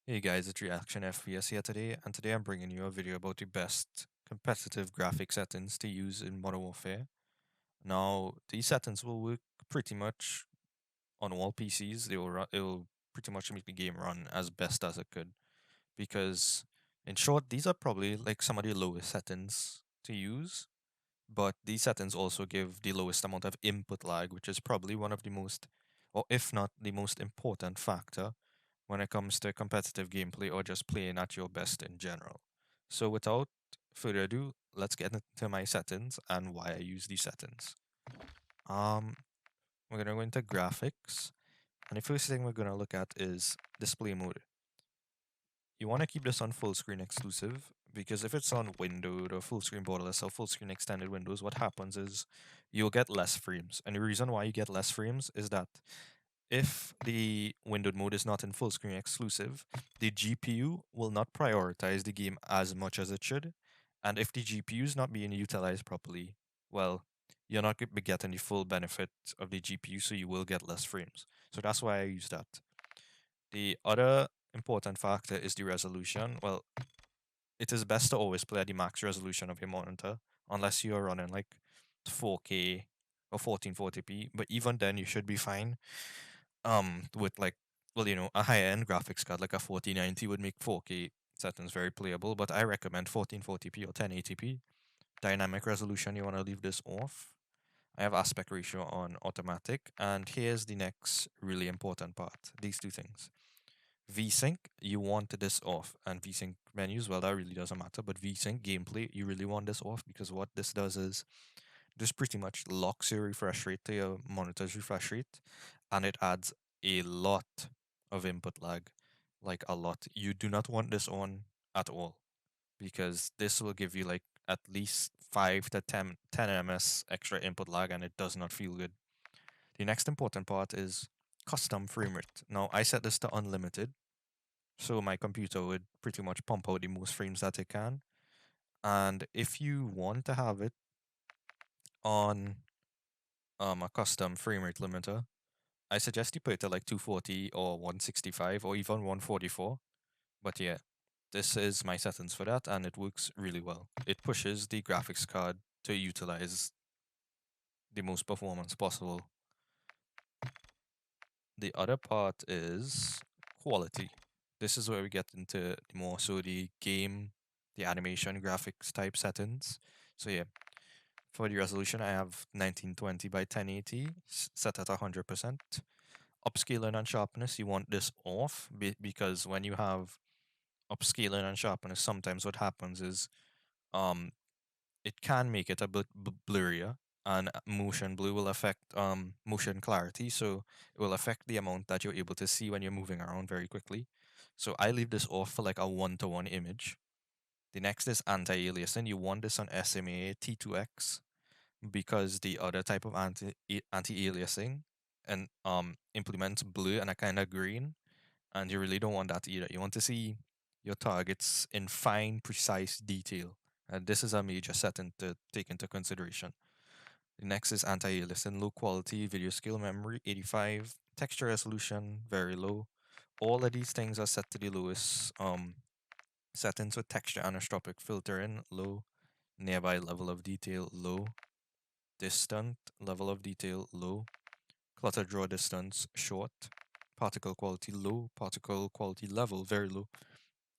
Hey guys, it's Reaction FPS here today, and today I'm bringing you a video about the best competitive graphic settings to use in Modern Warfare. Now, these settings will work pretty much on all PCs. It will pretty much make the game run as best as it could. Because, in short, these are probably like some of the lowest settings to use, but these settings also give the lowest amount of input lag, which is probably one of the most, or if not the most important factor when it comes to competitive gameplay or just playing at your best in general. So without further ado, let's get into my settings and why I use these settings. Um, we're gonna go into graphics, and the first thing we're gonna look at is display mode. You want to keep this on full screen exclusive because if it's on windowed or full screen borderless or full screen extended windows, what happens is you'll get less frames. And the reason why you get less frames is that if the windowed mode is not in full screen exclusive, the GPU will not prioritize the game as much as it should. And if the GPU is not being utilized properly, well, you're not going to be getting the full benefit of the GPU, so you will get less frames. So that's why I use that. The other important factor is the resolution. Well, it is best to always play at the max resolution of your monitor, unless you're running like 4K or 1440p. But even then, you should be fine with like, well, a high end graphics card like a 4090 would make 4K settings very playable, but I recommend 1440p or 1080p. Dynamic resolution, you want to leave this off. I have aspect ratio on automatic, and here's the next really important part, these two things. VSync, you want this off, and VSync menus, well, that really doesn't matter, but VSync gameplay, you really want this off because what this does is this pretty much locks your refresh rate to your monitor's refresh rate, and it adds a lot of input lag, like a lot. You do not want this on at all because this will give you like at least 5 to 10 ms extra input lag, and it does not feel good. The next important part is custom frame rate. Now, I set this to unlimited, so my computer would pretty much pump out the most frames that it can. And if you want to have it on a custom frame rate limiter, I suggest you put it at like 240 or 165 or even 144. But yeah, this is my settings for that, and it works really well. It pushes the graphics card to utilize the most performance possible. The other part is quality. This is where we get into more so the game, the animation graphics type settings. So yeah, for the resolution, I have 1920 by 1080 set at 100%. Upscaling and sharpness, you want this off because when you have upscaling and sharpness, sometimes what happens is um it can make it a bit blurrier, and motion blur will affect motion clarity, so it will affect the amount that you're able to see when you're moving around very quickly. So I leave this off for like a one-to-one image. The next is anti-aliasing. You want this on SMA T2X because the other type of anti-aliasing and implements blue and a kind of green, and you really don't want that either. You want to see your targets in fine, precise detail. And this is a major setting to take into consideration. The next is anti-aliasing, low quality video scale memory, 85, texture resolution, very low. All of these things are set to the lowest settings with texture anisotropic filtering, low, nearby level of detail, low, distant level of detail, low, clutter draw distance, short, particle quality, low, particle quality level, very low,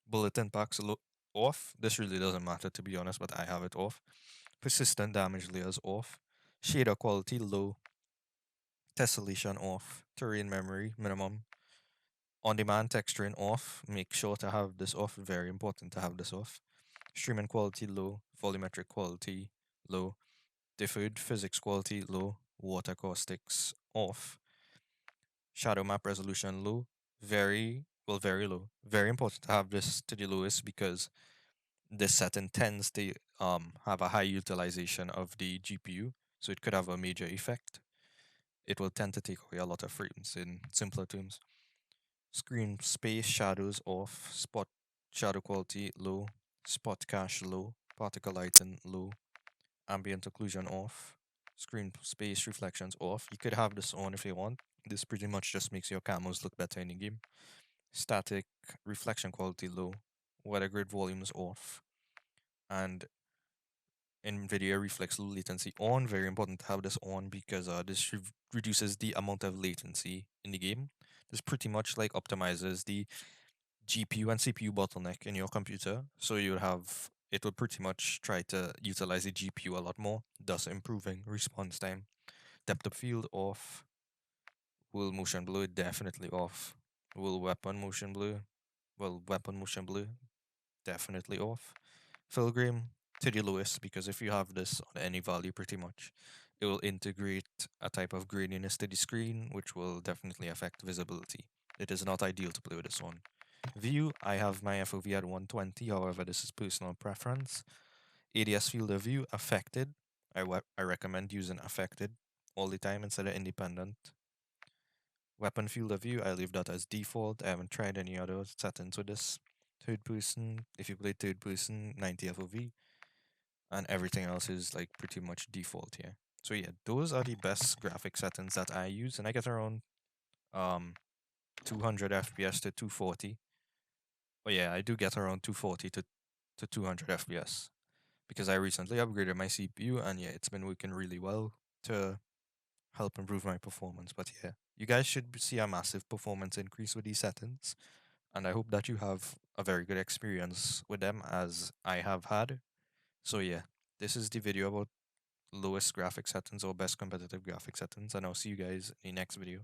bullet impacts off. This really doesn't matter to be honest, but I have it off. Persistent damage layers off. Shader quality low. Tessellation off. Terrain memory minimum. On demand texturing off. Make sure to have this off. Very important to have this off. Streaming quality low. Volumetric quality low. Differed physics quality low. Water caustics off. Shadow map resolution low. Very low. Very important to have this to the lowest because this setting tends to have a high utilization of the GPU, so it could have a major effect. It will tend to take away a lot of frames in simpler terms. Screen space shadows off, spot shadow quality low, spot cache low, particle lighting low, ambient occlusion off, screen space reflections off. You could have this on if you want. This pretty much just makes your camos look better in the game. static reflection quality low, weather grid volumes off, and NVIDIA reflex low latency on. Very important to have this on because this reduces the amount of latency in the game. This pretty much like optimizes the GPU and CPU bottleneck in your computer. So you have it will pretty much try to utilize the GPU a lot more, thus improving response time. Depth of field off. Will motion blur definitely off. Will weapon motion blur? Well, weapon motion blur definitely off. Filgram to the lowest because if you have this on any value, pretty much, it will integrate a type of graininess to the screen, which will definitely affect visibility. It is not ideal to play with this one. View, I have my FOV at 120, however, this is personal preference. ADS field of view, affected. I recommend using affected all the time instead of independent. Weapon field of view, I leave that as default. I haven't tried any other settings with this. Third person, if you play third person, 90 FOV, and everything else is like pretty much default here. So yeah, those are the best graphic settings that I use, and I get around um 200 FPS to 240. Oh yeah, I do get around 240 to 200 FPS because I recently upgraded my CPU, and yeah, it's been working really well to help improve my performance. But yeah, you guys should see a massive performance increase with these settings, and I hope that you have a very good experience with them as I have had. So yeah, this is the video about lowest graphic settings or best competitive graphic settings, and I'll see you guys in the next video.